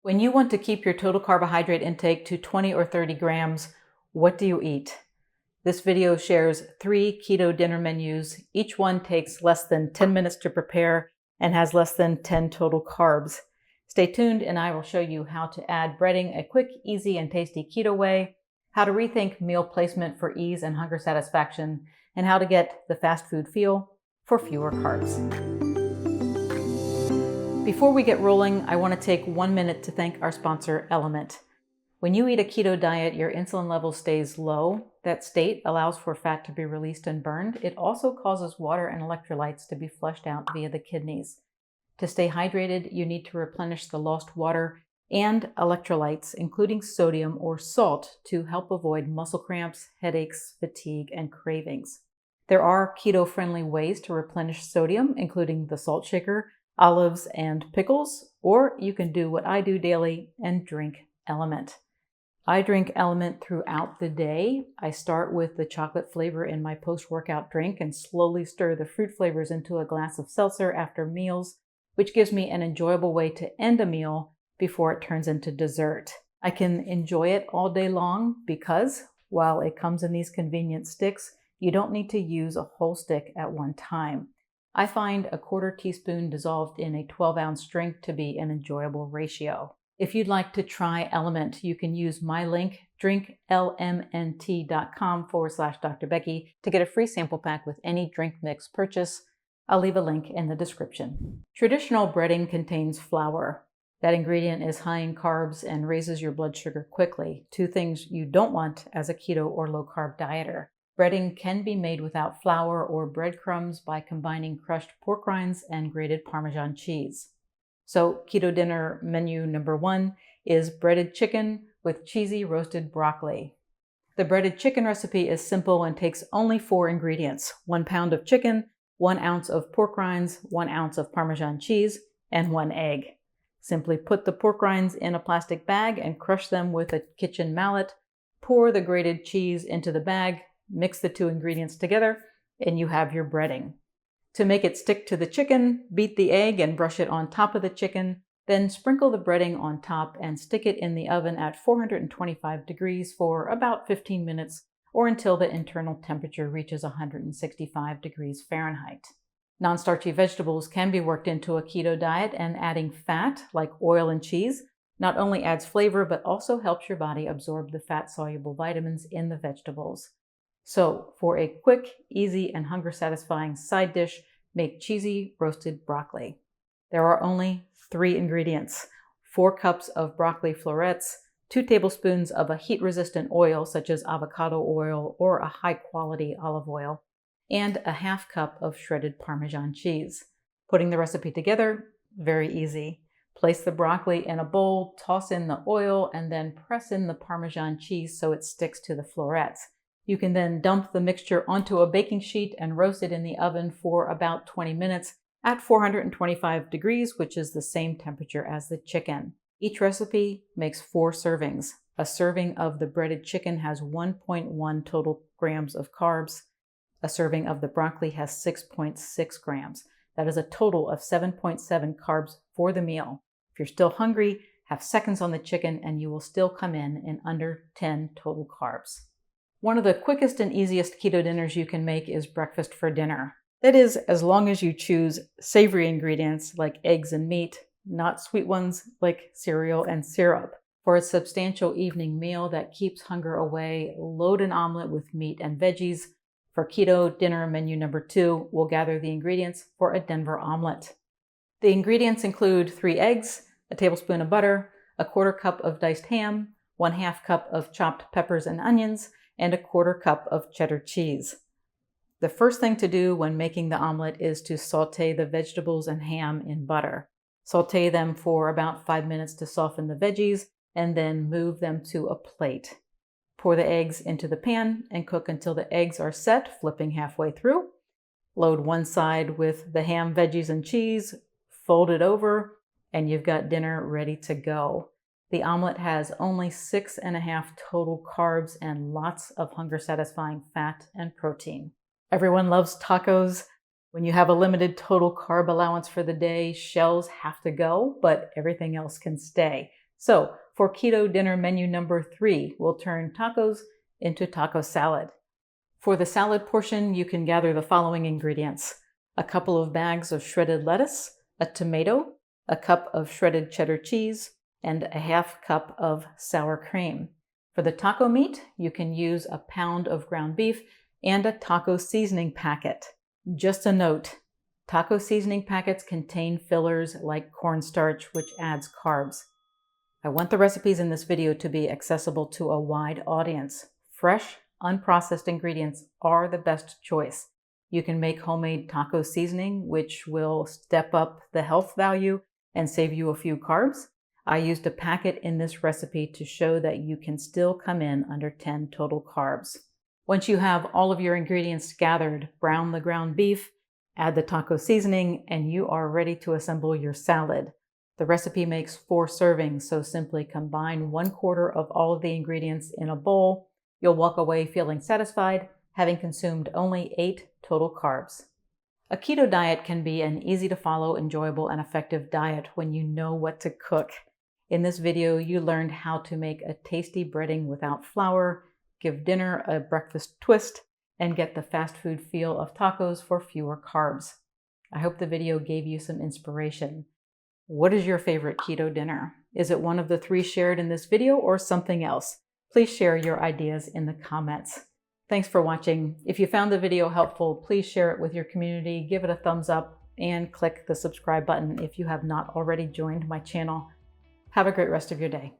When you want to keep your total carbohydrate intake to 20 or 30 grams, what do you eat? This video shares 3 keto dinner menus. Each one takes less than 10 minutes to prepare and has less than 10 total carbs. Stay tuned and I will show you how to add breading a quick, easy, and tasty keto way, how to rethink meal placement for ease and hunger satisfaction, and how to get the fast food feel for fewer carbs. Before we get rolling, I want to take 1 minute to thank our sponsor, Element. When you eat a keto diet, your insulin level stays low. That state allows for fat to be released and burned. It also causes water and electrolytes to be flushed out via the kidneys. To stay hydrated, you need to replenish the lost water and electrolytes, including sodium or salt, to help avoid muscle cramps, headaches, fatigue, and cravings. There are keto-friendly ways to replenish sodium, including the salt shaker, olives, and pickles, or you can do what I do daily and drink Element. I drink Element throughout the day. I start with the chocolate flavor in my post-workout drink and slowly stir the fruit flavors into a glass of seltzer after meals, which gives me an enjoyable way to end a meal before it turns into dessert. I can enjoy it all day long because, while it comes in these convenient sticks, you don't need to use a whole stick at one time. I find a 1/4 teaspoon dissolved in a 12-ounce drink to be an enjoyable ratio. If you'd like to try Element, you can use my link, drinklmnt.com/Dr. Becky, to get a free sample pack with any drink mix purchase. I'll leave a link in the description. Traditional breading contains flour. That ingredient is high in carbs and raises your blood sugar quickly, 2 things you don't want as a keto or low-carb dieter. Breading can be made without flour or breadcrumbs by combining crushed pork rinds and grated Parmesan cheese. So keto dinner menu number 1 is breaded chicken with cheesy roasted broccoli. The breaded chicken recipe is simple and takes only 4 ingredients: 1 pound of chicken, 1 ounce of pork rinds, 1 ounce of Parmesan cheese, and 1 egg. Simply put the pork rinds in a plastic bag and crush them with a kitchen mallet. Pour the grated cheese into the bag, mix the 2 ingredients together, and you have your breading. To make it stick to the chicken, beat the egg and brush it on top of the chicken, then sprinkle the breading on top and stick it in the oven at 425 degrees for about 15 minutes or until the internal temperature reaches 165 degrees Fahrenheit. Non-starchy vegetables can be worked into a keto diet, and adding fat, like oil and cheese, not only adds flavor but also helps your body absorb the fat-soluble vitamins in the vegetables. So, for a quick, easy, and hunger-satisfying side dish, make cheesy roasted broccoli. There are only 3 ingredients: 4 cups of broccoli florets, 2 tablespoons of a heat-resistant oil such as avocado oil or a high-quality olive oil, and a 1/2 cup of shredded Parmesan cheese. Putting the recipe together, very easy. Place the broccoli in a bowl, toss in the oil, and then press in the Parmesan cheese so it sticks to the florets. You can then dump the mixture onto a baking sheet and roast it in the oven for about 20 minutes at 425 degrees, which is the same temperature as the chicken. Each recipe makes 4 servings. A serving of the breaded chicken has 1.1 total grams of carbs. A serving of the broccoli has 6.6 grams. That is a total of 7.7 carbs for the meal. If you're still hungry, have seconds on the chicken and you will still come in under 10 total carbs. One of the quickest and easiest keto dinners you can make is breakfast for dinner. That is, as long as you choose savory ingredients like eggs and meat, not sweet ones like cereal and syrup. For a substantial evening meal that keeps hunger away, load an omelet with meat and veggies. For keto dinner menu number 2, we'll gather the ingredients for a Denver omelet. The ingredients include 3 eggs, a tablespoon of butter, a 1/4 cup of diced ham, 1/2 cup of chopped peppers and onions, and a 1/4 cup of cheddar cheese. The first thing to do when making the omelet is to saute the vegetables and ham in butter. Saute them for about 5 minutes to soften the veggies, and then move them to a plate. Pour the eggs into the pan and cook until the eggs are set, flipping halfway through. Load one side with the ham, veggies, and cheese, fold it over, and you've got dinner ready to go. The omelet has only 6.5 total carbs and lots of hunger-satisfying fat and protein. Everyone loves tacos. When you have a limited total carb allowance for the day, shells have to go, but everything else can stay. So for keto dinner menu number 3, we'll turn tacos into taco salad. For the salad portion, you can gather the following ingredients: a couple of bags of shredded lettuce, a tomato, a cup of shredded cheddar cheese, and a half cup of sour cream. For the taco meat, you can use a pound of ground beef and a taco seasoning packet. Just a note, taco seasoning packets contain fillers like cornstarch, which adds carbs. I want the recipes in this video to be accessible to a wide audience. Fresh, unprocessed ingredients are the best choice. You can make homemade taco seasoning, which will step up the health value and save you a few carbs. I used a packet in this recipe to show that you can still come in under 10 total carbs. Once you have all of your ingredients gathered, brown the ground beef, add the taco seasoning, and you are ready to assemble your salad. The recipe makes 4 servings, so simply combine 1/4 of all of the ingredients in a bowl. You'll walk away feeling satisfied, having consumed only 8 total carbs. A keto diet can be an easy-to-follow, enjoyable, and effective diet when you know what to cook. In this video, you learned how to make a tasty breading without flour, give dinner a breakfast twist, and get the fast food feel of tacos for fewer carbs. I hope the video gave you some inspiration. What is your favorite keto dinner? Is it one of the 3 shared in this video or something else? Please share your ideas in the comments. Thanks for watching. If you found the video helpful, please share it with your community, give it a thumbs up, and click the subscribe button if you have not already joined my channel. Have a great rest of your day.